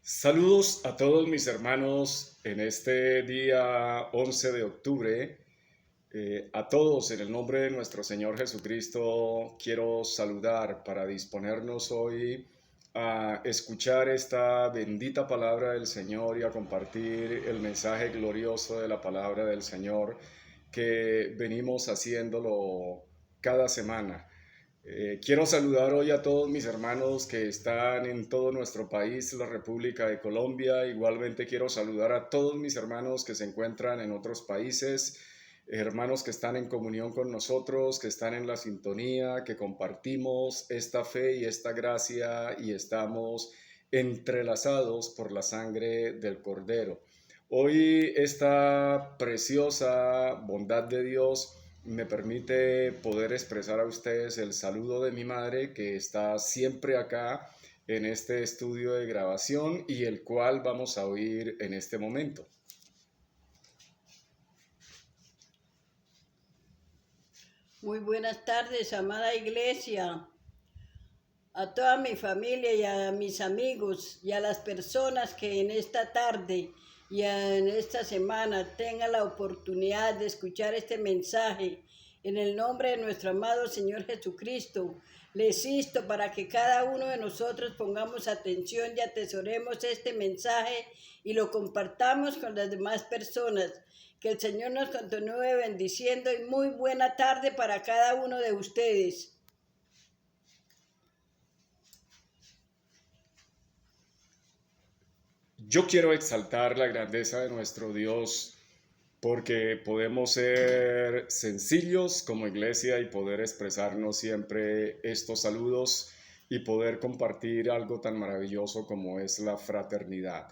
Saludos a todos mis hermanos en este día 11 de octubre. A todos en el nombre de nuestro Señor Jesucristo quiero saludar para disponernos hoy a escuchar esta bendita palabra del Señor y a compartir el mensaje glorioso de la palabra del Señor que venimos haciéndolo cada semana. Quiero saludar hoy a todos mis hermanos que están en todo nuestro país, la República de Colombia. Igualmente quiero saludar a todos mis hermanos que se encuentran en otros países, hermanos que están en comunión con nosotros, que están en la sintonía, que compartimos esta fe y esta gracia y estamos entrelazados por la sangre del Cordero. Hoy esta preciosa bondad de Dios me permite poder expresar a ustedes el saludo de mi madre que está siempre acá en este estudio de grabación y el cual vamos a oír en este momento. Muy buenas tardes, amada iglesia, a toda mi familia y a mis amigos y a las personas que en esta tarde y en esta semana tengan la oportunidad de escuchar este mensaje. En el nombre de nuestro amado Señor Jesucristo, les insto para que cada uno de nosotros pongamos atención y atesoremos este mensaje y lo compartamos con las demás personas. Que el Señor nos continúe bendiciendo y muy buena tarde para cada uno de ustedes. Yo quiero exaltar la grandeza de nuestro Dios porque podemos ser sencillos como iglesia y poder expresarnos siempre estos saludos y poder compartir algo tan maravilloso como es la fraternidad.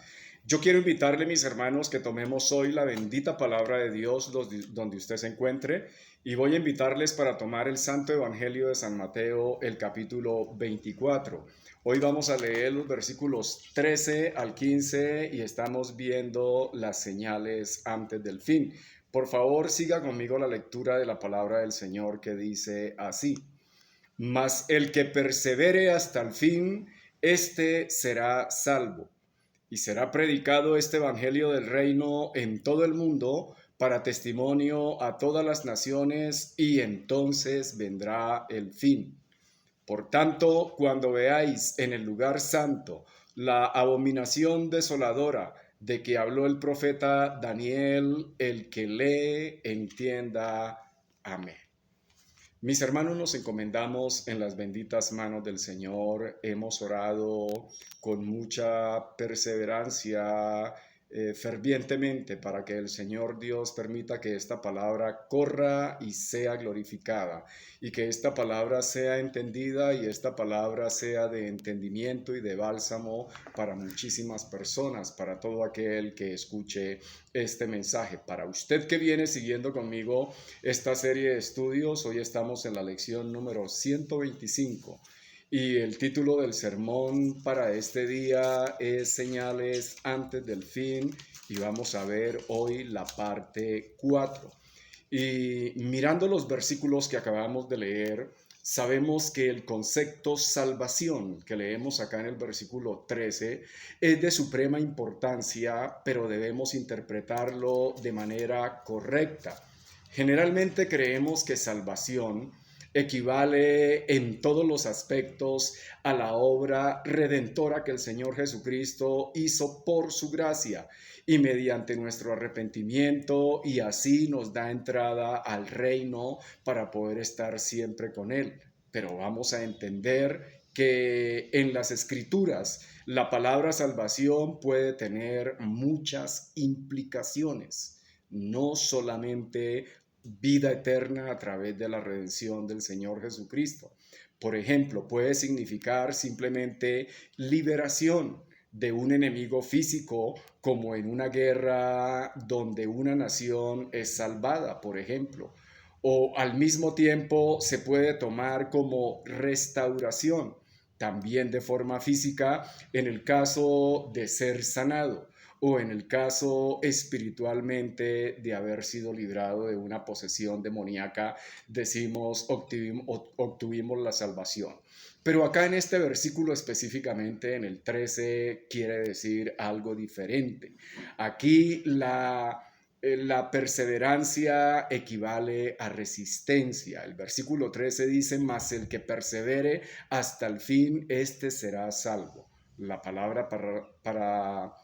Yo quiero invitarle, mis hermanos, que tomemos hoy la bendita palabra de Dios donde usted se encuentre y voy a invitarles para tomar el Santo Evangelio de San Mateo, el capítulo 24. Hoy vamos a leer los versículos 13 al 15 y estamos viendo las señales antes del fin. Por favor, siga conmigo la lectura de la palabra del Señor que dice así: Mas el que persevere hasta el fin, éste será salvo. Y será predicado este evangelio del reino en todo el mundo para testimonio a todas las naciones, y entonces vendrá el fin. Por tanto, cuando veáis en el lugar santo la abominación desoladora de que habló el profeta Daniel, el que lee, entienda. Amén. Mis hermanos, nos encomendamos en las benditas manos del Señor. Hemos orado con mucha perseverancia, fervientemente, para que el Señor Dios permita que esta palabra corra y sea glorificada, y que esta palabra sea entendida y esta palabra sea de entendimiento y de bálsamo para muchísimas personas, para todo aquel que escuche este mensaje. Para usted que viene siguiendo conmigo esta serie de estudios, hoy estamos en la lección número 125 y el título del sermón para este día es Señales antes del fin, y vamos a ver hoy la parte 4. Y mirando los versículos que acabamos de leer, sabemos que el concepto salvación que leemos acá en el versículo 13 es de suprema importancia, pero debemos interpretarlo de manera correcta. Generalmente creemos que salvación equivale en todos los aspectos a la obra redentora que el Señor Jesucristo hizo por su gracia y mediante nuestro arrepentimiento, y así nos da entrada al reino para poder estar siempre con Él. Pero vamos a entender que en las Escrituras la palabra salvación puede tener muchas implicaciones, no solamente vida eterna a través de la redención del Señor Jesucristo. Por ejemplo, puede significar simplemente liberación de un enemigo físico, como en una guerra donde una nación es salvada, por ejemplo. O al mismo tiempo se puede tomar como restauración, también de forma física, en el caso de ser sanado. o en el caso espiritualmente de haber sido librado de una posesión demoníaca, decimos obtuvimos la salvación. Pero acá en este versículo específicamente, en el 13, quiere decir algo diferente. Aquí la perseverancia equivale a resistencia. El versículo 13 dice, mas el que persevere hasta el fin, este será salvo. La palabra para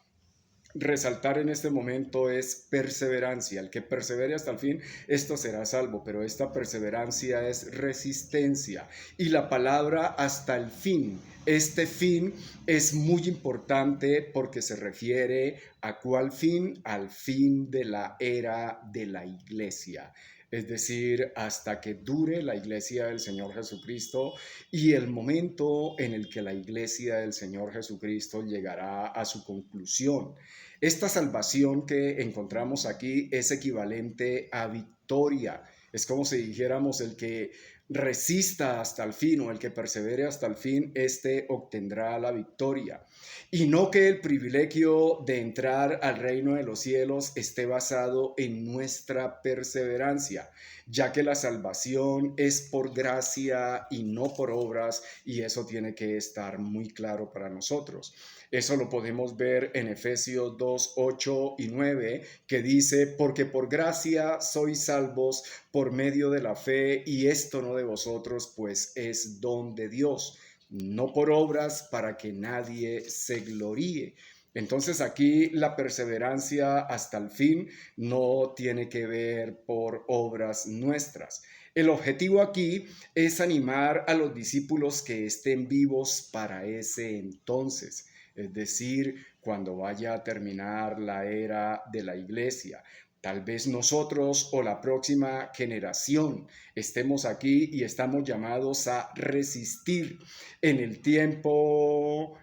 resaltar en este momento es perseverancia. El que persevere hasta el fin, esto será salvo, pero esta perseverancia es resistencia. Y la palabra hasta el fin, este fin es muy importante porque se refiere a cuál fin, al fin de la era de la iglesia. Es decir, hasta que dure la iglesia del Señor Jesucristo y el momento en el que la iglesia del Señor Jesucristo llegará a su conclusión. Esta salvación que encontramos aquí es equivalente a victoria. Es como si dijéramos el que resista hasta el fin o el que persevere hasta el fin, este obtendrá la victoria. Y no que el privilegio de entrar al reino de los cielos esté basado en nuestra perseverancia, ya que la salvación es por gracia y no por obras, y eso tiene que estar muy claro para nosotros. Eso lo podemos ver en Efesios 2, 8 y 9, que dice, porque por gracia sois salvos por medio de la fe, y esto no de vosotros, pues es don de Dios, no por obras para que nadie se gloríe. Entonces aquí la perseverancia hasta el fin no tiene que ver por obras nuestras. El objetivo aquí es animar a los discípulos que estén vivos para ese entonces. Es decir, cuando vaya a terminar la era de la iglesia. Tal vez nosotros o la próxima generación estemos aquí y estamos llamados a resistir en el tiempo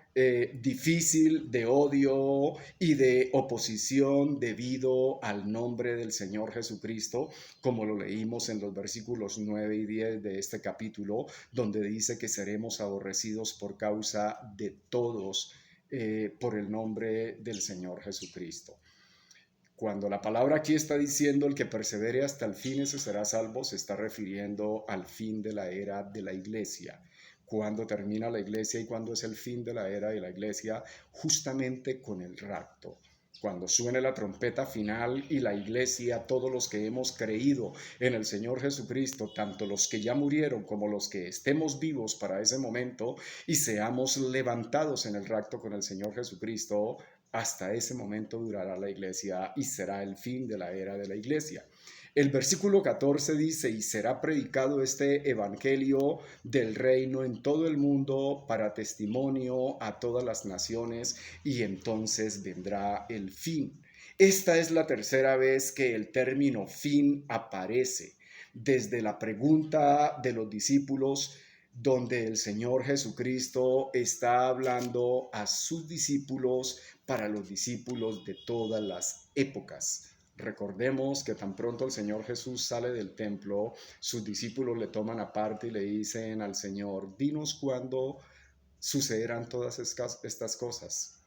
difícil de odio y de oposición debido al nombre del Señor Jesucristo, como lo leímos en los versículos 9 y 10 de este capítulo, donde dice que seremos aborrecidos por causa de todos por el nombre del Señor Jesucristo. Cuando la palabra aquí está diciendo el que persevere hasta el fin, ese será salvo, se está refiriendo al fin de la era de la iglesia. Cuando termina la iglesia y cuando es el fin de la era de la iglesia, justamente con el rapto. Cuando suene la trompeta final y la iglesia, todos los que hemos creído en el Señor Jesucristo, tanto los que ya murieron como los que estemos vivos para ese momento y seamos levantados en el rapto con el Señor Jesucristo, hasta ese momento durará la iglesia y será el fin de la era de la iglesia. El versículo 14 dice, y será predicado este evangelio del reino en todo el mundo para testimonio a todas las naciones, y entonces vendrá el fin. Esta es la tercera vez que el término fin aparece, desde la pregunta de los discípulos, donde el Señor Jesucristo está hablando a sus discípulos para los discípulos de todas las épocas. Recordemos que tan pronto el Señor Jesús sale del templo, sus discípulos le toman aparte y le dicen al Señor, dinos cuándo sucederán todas estas cosas.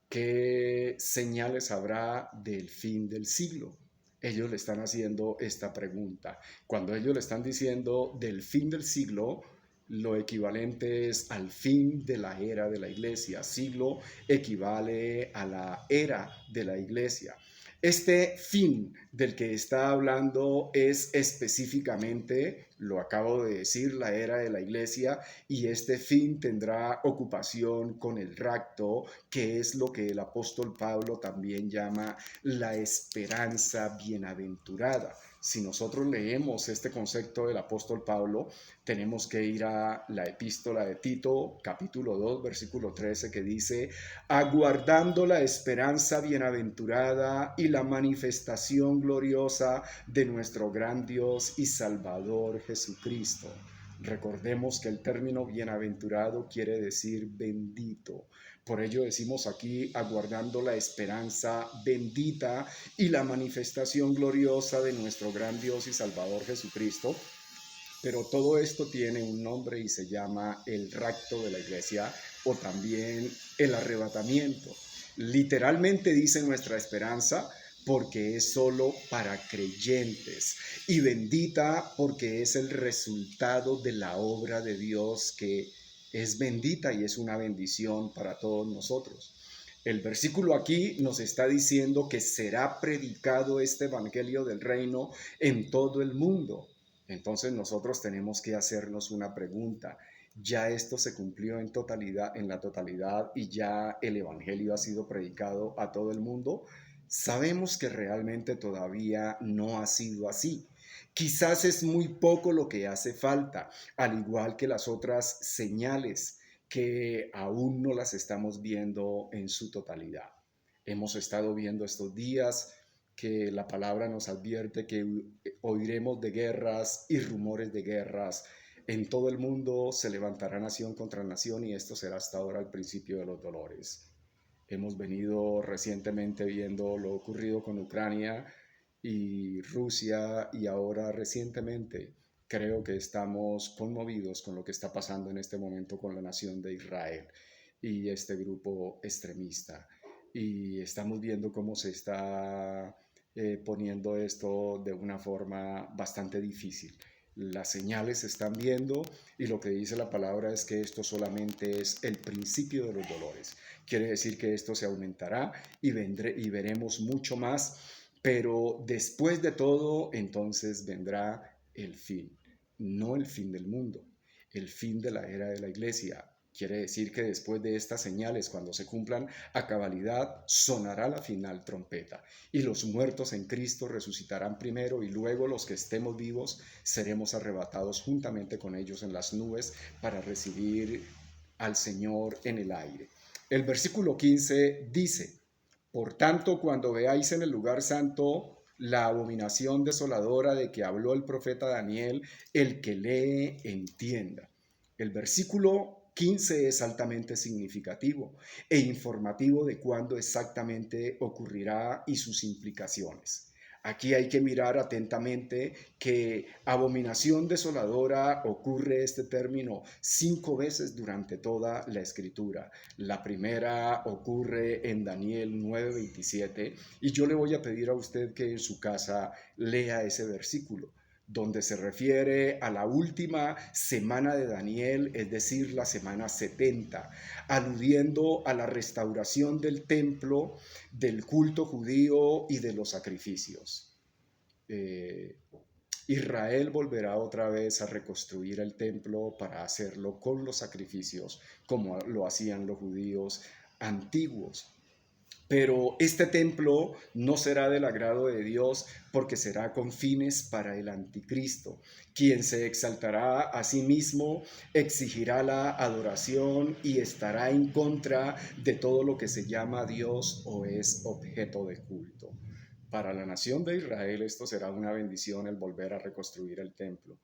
¿Qué señales habrá del fin del siglo? Ellos le están haciendo esta pregunta. Cuando ellos le están diciendo del fin del siglo, lo equivalente es al fin de la era de la iglesia. Siglo equivale a la era de la iglesia. Este fin del que está hablando es específicamente, lo acabo de decir, la era de la iglesia, y este fin tendrá ocupación con el rapto, que es lo que el apóstol Pablo también llama la esperanza bienaventurada. Si nosotros leemos este concepto del apóstol Pablo, tenemos que ir a la epístola de Tito, capítulo 2, versículo 13, que dice, aguardando la esperanza bienaventurada y la manifestación gloriosa de nuestro gran Dios y Salvador Jesucristo. Recordemos que el término bienaventurado quiere decir bendito. Por ello decimos aquí, aguardando la esperanza bendita y la manifestación gloriosa de nuestro gran Dios y Salvador Jesucristo. Pero todo esto tiene un nombre y se llama el rapto de la iglesia o también el arrebatamiento. Literalmente dice nuestra esperanza porque es solo para creyentes, y bendita porque es el resultado de la obra de Dios, que es bendita y es una bendición para todos nosotros. El versículo aquí nos está diciendo que será predicado este evangelio del reino en todo el mundo. Entonces nosotros tenemos que hacernos una pregunta. ¿Ya esto se cumplió en totalidad, en la totalidad, y ya el evangelio ha sido predicado a todo el mundo? Sabemos que realmente todavía no ha sido así. Quizás es muy poco lo que hace falta, al igual que las otras señales que aún no las estamos viendo en su totalidad. Hemos estado viendo estos días que la palabra nos advierte que oiremos de guerras y rumores de guerras. En todo el mundo se levantará nación contra nación, y esto será hasta ahora el principio de los dolores. Hemos venido recientemente viendo lo ocurrido con Ucrania y Rusia, y ahora recientemente creo que estamos conmovidos con lo que está pasando en este momento con la nación de Israel y este grupo extremista. Y estamos viendo cómo se está poniendo esto de una forma bastante difícil. Las señales se están viendo, y lo que dice la palabra es que esto solamente es el principio de los dolores. Quiere decir que esto se aumentará y veremos mucho más, pero después de todo, entonces vendrá el fin, no el fin del mundo, el fin de la era de la iglesia. Quiere decir que después de estas señales, cuando se cumplan a cabalidad, sonará la final trompeta, y los muertos en Cristo resucitarán primero, y luego los que estemos vivos seremos arrebatados juntamente con ellos en las nubes para recibir al Señor en el aire. El versículo 15 dice: por tanto, cuando veáis en el lugar santo la abominación desoladora de que habló el profeta Daniel, el que lee entienda. El versículo 15 es altamente significativo e informativo de cuándo exactamente ocurrirá y sus implicaciones. Aquí hay que mirar atentamente que abominación desoladora ocurre este término 5 veces durante toda la escritura. La primera ocurre en Daniel 9:27, y yo le voy a pedir a usted que en su casa lea ese versículo, donde se refiere a la última semana de Daniel, es decir, la semana 70, aludiendo a la restauración del templo, del culto judío y de los sacrificios. Israel volverá otra vez a reconstruir el templo para hacerlo con los sacrificios, como lo hacían los judíos antiguos. Pero este templo no será del agrado de Dios, porque será con fines para el anticristo, quien se exaltará a sí mismo, exigirá la adoración y estará en contra de todo lo que se llama Dios o es objeto de culto. Para la nación de Israel esto será una bendición, el volver a reconstruir el templo.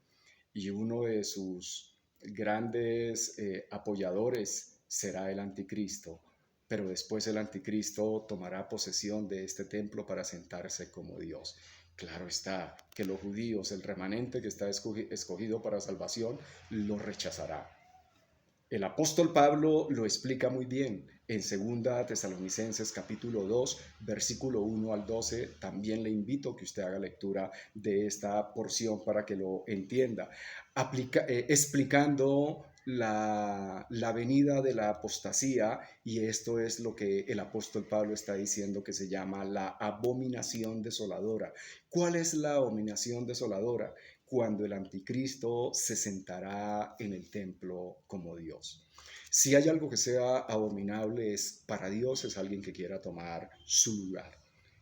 Y uno de sus grandes apoyadores será el anticristo, pero después el anticristo tomará posesión de este templo para sentarse como Dios. Claro está que los judíos, el remanente que está escogido para salvación, lo rechazará. El apóstol Pablo lo explica muy bien en 2 Tesalonicenses capítulo 2, versículo 1 al 12. También le invito a que usted haga lectura de esta porción para que lo entienda, explicando la venida de la apostasía, y esto es lo que el apóstol Pablo está diciendo que se llama la abominación desoladora. ¿Cuál es la abominación desoladora? Cuando el anticristo se sentará en el templo como Dios. Si hay algo que sea abominable para Dios, es alguien que quiera tomar su lugar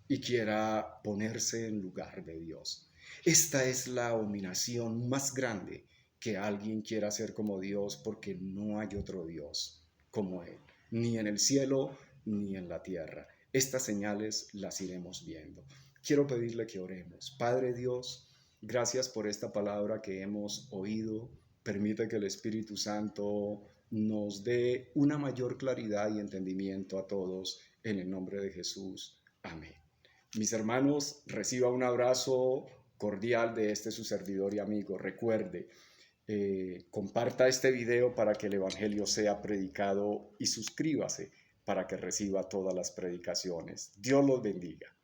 y quiera ponerse en lugar de Dios. Esta es la abominación más grande, que alguien quiera ser como Dios, porque no hay otro Dios como Él, ni en el cielo ni en la tierra. Estas señales las iremos viendo. Quiero pedirle que oremos. Padre Dios, gracias por esta palabra que hemos oído. Permite que el Espíritu Santo nos dé una mayor claridad y entendimiento a todos, en el nombre de Jesús. Amén. Mis hermanos, reciba un abrazo cordial de este su servidor y amigo. Recuerde, comparta este video para que el Evangelio sea predicado, y suscríbase para que reciba todas las predicaciones. Dios los bendiga.